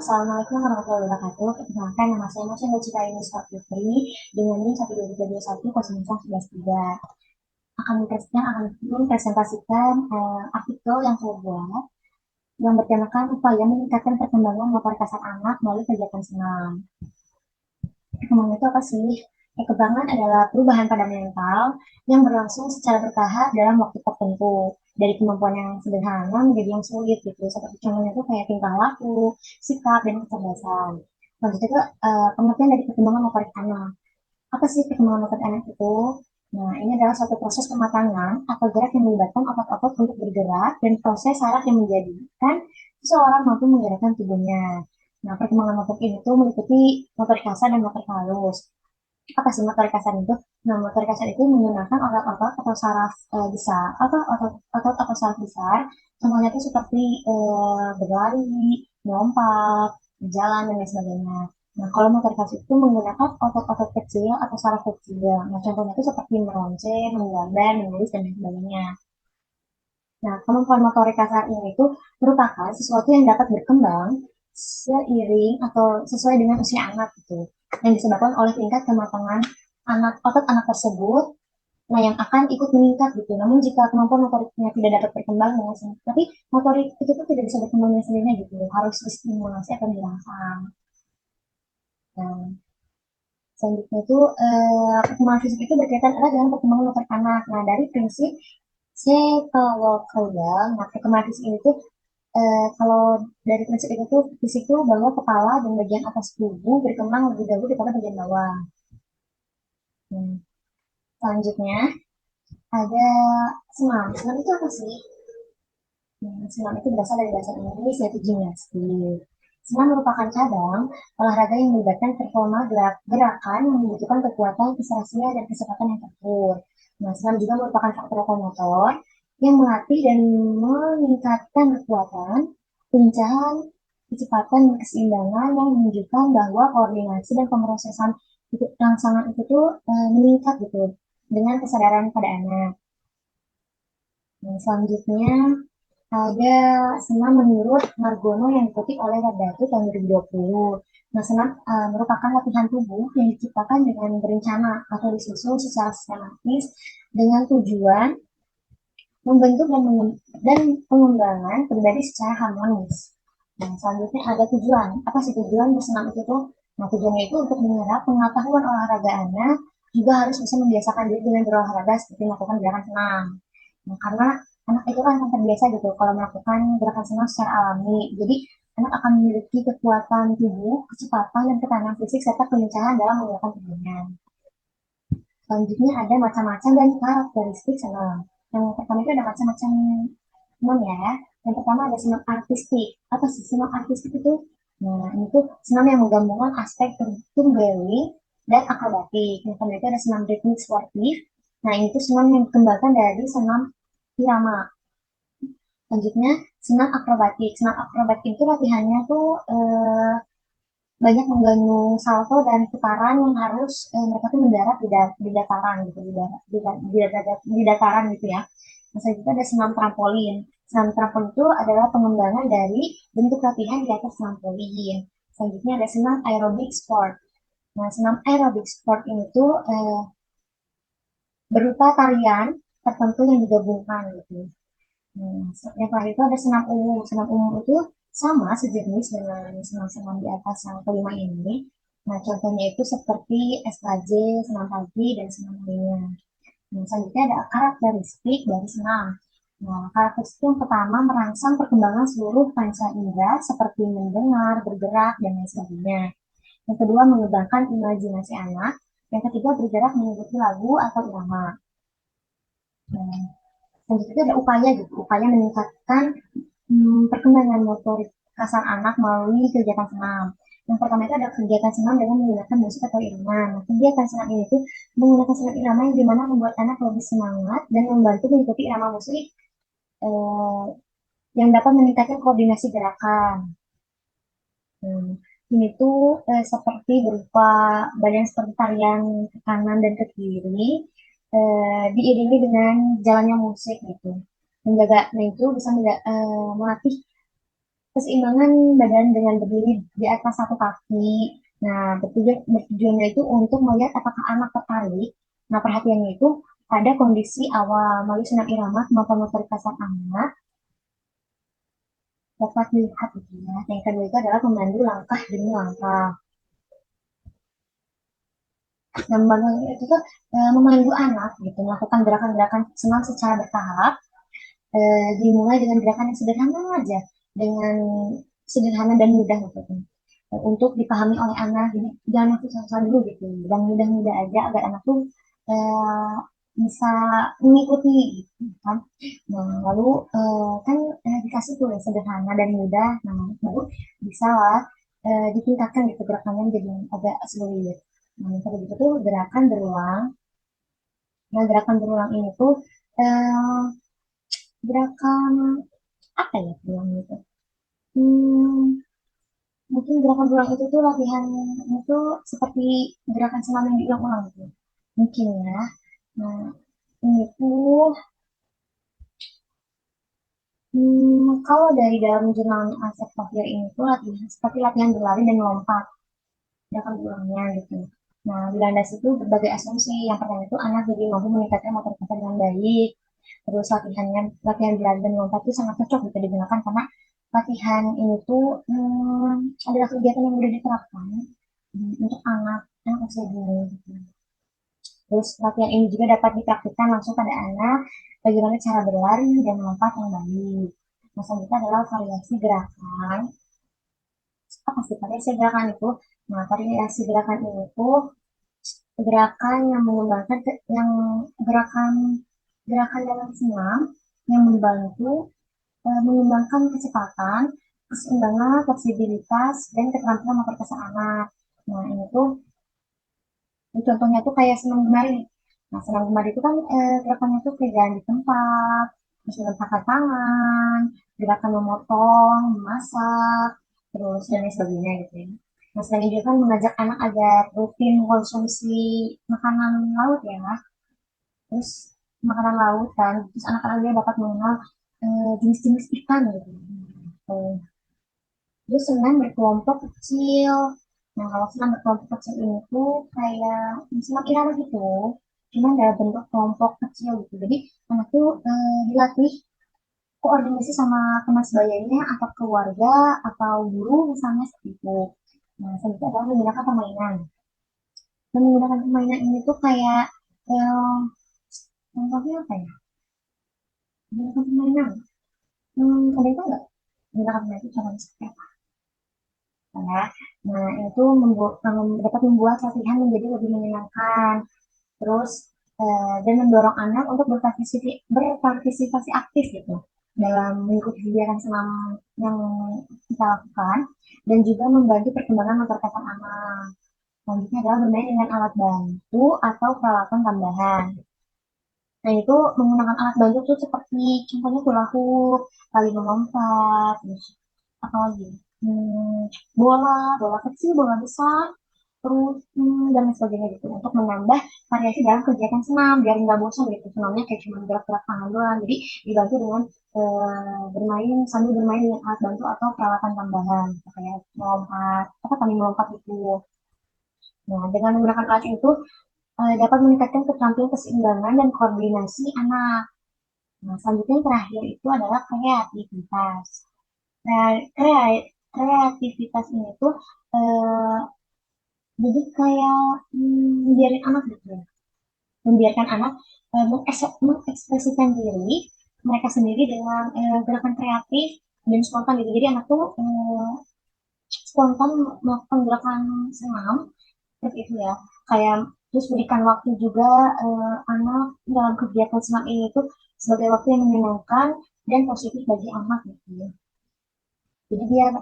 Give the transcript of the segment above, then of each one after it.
Assalamualaikum warahmatullahi wabarakatuh. Perkenalkan, nama saya Masya Cikaini Putri dengan NIM 12321 akan mempresentasikan artikel yang saya buat yang bertemakan upaya meningkatkan perkembangan motor kasar anak melalui kegiatan senam. Perkembangan itu apa sih? Perkembangan adalah perubahan pada mental yang berlangsung secara bertahap dalam waktu tertentu. Dari kemampuan yang sederhana menjadi yang sulit gitu. Seperti contohnya itu kayak tingkah laku, sikap, dan kecerdasan. Selanjutnya itu pengertian dari perkembangan motorik anak. Apa sih perkembangan motorik anak itu? Nah, ini adalah suatu proses pematangan atau gerak yang melibatkan otot-otot untuk bergerak dan proses saraf yang menjadikan seseorang mampu menggerakkan tubuhnya. Nah, perkembangan motorik ini tuh meliputi motorik kasar dan motorik halus. Apa sih motorik kasar itu? Nah, motorik kasar itu menggunakan otot-otot atau saraf besar, atau otot atau saraf besar. Contohnya itu seperti berlari, melompat, jalan, dan lain sebagainya. Nah, kalau motorik kasar itu menggunakan otot-otot kecil atau saraf kecil. Nah, contohnya itu seperti meronceng, menggambar, menulis, dan lain sebagainya. Nah, kemampuan motorik kasar ini itu merupakan sesuatu yang dapat berkembang seiring atau sesuai dengan usia anak gitu, yang disebabkan oleh tingkat kematangan otot anak tersebut, nah yang akan ikut meningkat gitu. Namun jika kemampuan motoriknya tidak dapat berkembang dengan sendiri, tapi motorik itu tuh tidak bisa berkembang dengan sendirinya gitu, harus distimulasi atau dirangsang. Nah, selanjutnya itu perkembangan fisik itu berkaitan erat dengan perkembangan motorik anak. Nah, dari prinsip cephalocodal, nah perkembangan fisik ini tuh kalau dari prinsip itu tuh fisik tuh bahwa kepala dan bagian atas tubuh berkembang lebih dahulu daripada bagian bawah. Hmm. Selanjutnya ada senam. Senam itu apa sih? Senam itu berasal dari bahasa Inggris yaitu gimnastik. Senam merupakan cabang olahraga yang melibatkan performa gerakan yang membutuhkan kekuatan, keserasian, dan kecepatan yang teratur. Nah, senam juga merupakan faktor lokomotor yang melatih dan meningkatkan kekuatan, pencahayaan, kecepatan, dan keseimbangan yang menunjukkan bahwa koordinasi dan pemrosesan rangsangan itu tuh meningkat gitu dengan kesadaran pada anak. Nah, selanjutnya ada senam menurut Margono yang dikutip oleh Radatu tahun 2020. Nah, senam merupakan latihan tubuh yang diciptakan dengan berencana atau disusun secara sistematis dengan tujuan membentuk dan pengembangan pribadi secara harmonis. Nah, selanjutnya ada tujuan. Apa sih tujuan bersenam itu tuh? Nah, tujuannya itu untuk menyerap pengetahuan olahraga anak, juga harus bisa membiasakan diri dengan berolahraga seperti melakukan gerakan senam. Nah, karena anak itu kan akan terbiasa gitu kalau melakukan gerakan senam secara alami. Jadi, anak akan memiliki kekuatan tubuh, kecepatan, dan ketahanan fisik, serta kelincahan dalam menggunakan tubuhnya. Selanjutnya ada macam-macam dan karakteristik senam. Yang pertama itu ada macam-macam senam ya. Yang pertama ada senam artistik. Apa sih senam artistik itu? Nah, ini tuh senam yang menggabungkan aspek tunggali dan akrobatik. Yang kedua itu ada senam ritmik sportif. Nah, ini tuh senam yang dikembangkan dari senam irama. Selanjutnya, senam akrobatik. Senam akrobatik itu latihannya tuh banyak menggantung salto dan putaran yang harus mereka tuh mendarat di dataran gitu, di dataran gitu ya. Nah, selanjutnya ada senam trampolin. Senam trampolin itu adalah pengembangan dari bentuk latihan di atas trampolin. Selanjutnya ada senam aerobic sport. Nah, senam aerobic sport ini tuh berupa tarian tertentu yang digabungkan gitu. Nah, yang terakhir itu ada senam umum. Senam umum itu sama sejenis dengan senam-senam di atas yang kelima ini. Nah, contohnya itu seperti SKJ, senam pagi, dan senam lainnya. Nah, selanjutnya ada karakteristik dari senam. Nah, karakteristik yang pertama merangsang perkembangan seluruh panca indera seperti mendengar, bergerak, dan lain sebagainya. Yang kedua, mengembangkan imajinasi anak. Yang ketiga, bergerak mengikuti lagu atau irama. Nah, selanjutnya ada upaya gitu, upaya meningkatkan perkembangan motorik kasar anak melalui kegiatan senam. Yang pertama itu ada kegiatan senam dengan menggunakan musik atau irama. Nah, kegiatan senam ini tuh menggunakan senam irama yang dimana membuat anak lebih semangat dan membantu mengikuti irama musik eh, yang dapat meningkatkan koordinasi gerakan. Hmm, ini tuh seperti berupa badan seperti tarian ke kanan dan ke kiri, diiringi dengan jalannya musik gitu. Menjaga, nah itu bisa melatih keseimbangan badan dengan berdiri di atas satu kaki. Nah, bertujuannya itu untuk melihat apakah anak tertarik. Nah, perhatiannya itu pada kondisi awal melalui senam irama kemampuan motorik kasar anak dapat dilihat gitu ya. Yang kedua itu adalah memandu langkah demi langkah. Dan membantu itu tuh memandu anak gitu melakukan gerakan-gerakan senam secara bertahap. Dimulai dengan gerakan yang sederhana aja, dengan sederhana dan mudah gitu kan. Untuk dipahami oleh anak, jadi jangan langsung susah dulu gitu, dan mudah-mudah aja agar anak tuh eh, bisa mengikuti gitu kan. Nah, lalu kan dikasih tuh yang sederhana dan mudah, nah baru bisa lah ditingkatkan gitu gerakannya jadi agak sulit. Nah, yang tadi itu tuh gerakan berulang. Nah, gerakan berulang ini tuh eh, gerakan apa ya bilang itu? Hmm, mungkin gerakan berulang itu tuh latihan itu seperti gerakan senam yang diulang-ulang gitu. Mungkin ya. Nah, ini tuh kalau dari dalam jurnal Asep Tahir ini tuh latihan seperti latihan berlari dan melompat gerakan berulangnya gitu. Nah, di landas itu berbagai asumsi. Yang pertama itu anak jadi mampu meningkatkan motor kasar dengan baik. Terus latihan berlari dan melompat itu sangat cocok gitu digunakan karena latihan ini tuh adalah kegiatan yang mudah diterapkan untuk anak usia dini gitu. Terus latihan ini juga dapat dipraktikkan langsung pada anak bagaimana cara berlari dan melompat yang baik. Nah, selanjutnya adalah variasi gerakan. Apa sih variasi gerakan itu? Nah, variasi gerakan ini tuh gerakan yang mengembangkan yang gerakan gerakan dalam senam yang membantu mengembangkan kecepatan, keseimbangan, fleksibilitas, dan keterampilan motor kasar anak. Nah, ini tuh contohnya tuh kayak senam gemari. Nah, senam gemari itu kan gerakannya tuh kayak jalan di tempat, terus menggerakkan tangan, gerakan memotong, memasak, terus dan lain sebagainya gitu ya. Nah, selain itu kan mengajak anak agar rutin mengkonsumsi makanan laut ya, terus makanan laut kan, terus anak-anak dia dapat mengenal jenis-jenis ikan gitu. Gitu. Terus senam berkelompok kecil. Nah, kalau senam berkelompok kecil ini tuh kayak senam irama gitu. Cuman dalam bentuk kelompok kecil gitu. Jadi anak tuh dilatih koordinasi sama teman sebayanya atau keluarga atau guru misalnya seperti itu. Nah, selanjutnya adalah menggunakan permainan. Dan menggunakan permainan ini tuh kayak eh, contohnya apa ya? Menggunakan permainan. Ada itu nggak? Menggunakan permainan itu cara seperti apa? Ya. Nah, itu dapat membuat latihan menjadi lebih menyenangkan. Terus dan mendorong anak untuk berpartisipasi aktif gitu dalam mengikuti kegiatan senam yang kita lakukan dan juga membantu perkembangan motor kasar anak. Selanjutnya adalah bermain dengan alat bantu atau peralatan tambahan. Nah, itu menggunakan alat bantu tuh seperti contohnya hula hoop, tali melompat, terus apa lagi? Bola, bola kecil, bola besar, terus dan lain sebagainya gitu untuk menambah variasi dalam kegiatan senam biar nggak bosan gitu senamnya kayak cuma gerak-gerak tangan doang jadi dibantu dengan bermain sambil bermain dengan alat bantu atau peralatan tambahan kayak melompat apa tadi melompat itu. Nah, dengan menggunakan alat itu dapat meningkatkan keterampilan keseimbangan dan koordinasi anak. Nah, selanjutnya yang terakhir itu adalah kreativitas. Nah, kreativitas ini tuh eh, jadi kayak biarin anak gitu ya. Membiarkan anak mengekspresikan diri mereka sendiri dengan gerakan kreatif dan spontan gitu. Jadi anak tuh spontan melakukan gerakan senam seperti itu ya. Kayak terus berikan waktu juga anak dalam kegiatan senam ini tuh sebagai waktu yang menyenangkan dan positif bagi anak gitu ya. Jadi biar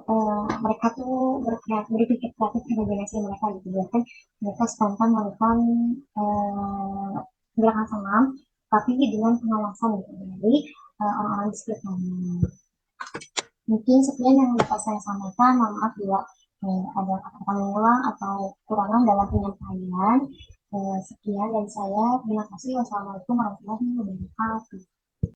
mereka tuh berpikir kreatif imajinasi mereka gitu. Biar kan mereka spontan melakukan eh, gerakan senam, tapi dengan pengawasan gitu dari orang-orang di sekitarnya. Mungkin sekian yang dapat saya sampaikan. Mohon maaf bila ada kata-kata mengulang atau kekurangan dalam penyampaian. Sekian dari saya. Terima kasih. Wassalamualaikum warahmatullahi wabarakatuh.